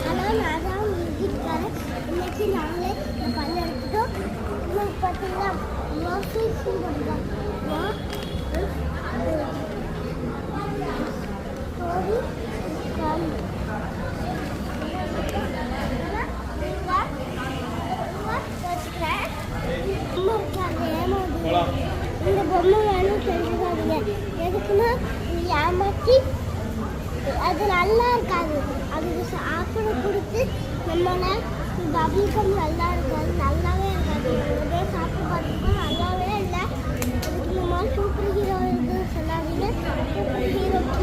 ஆனால் நான் தான் வீட்டுக்காரன் இன்னைக்கு நாங்களே பல்ல எடுத்துட்டோம். இன்னைக்கு பார்த்தீங்கன்னா இந்த பொம்மை வேணும் செஞ்சுக்காதீங்க. எதுக்குன்னா ஏமாற்றி அது நல்லா இருக்காது. அதுக்கு சாப்பிட கொடுத்து நம்மளை பப்ளிகம் நல்லா இருக்காது, நல்லாவே இருக்காது. நிறைய சாப்பிட்டு பார்த்துருக்கோம், நல்லாவே இல்லை. அதுக்கு நம்ம சூப்பர் ஹீரோ இது சொல்லாதீங்க. சூப்பர் ஹீரோக்கு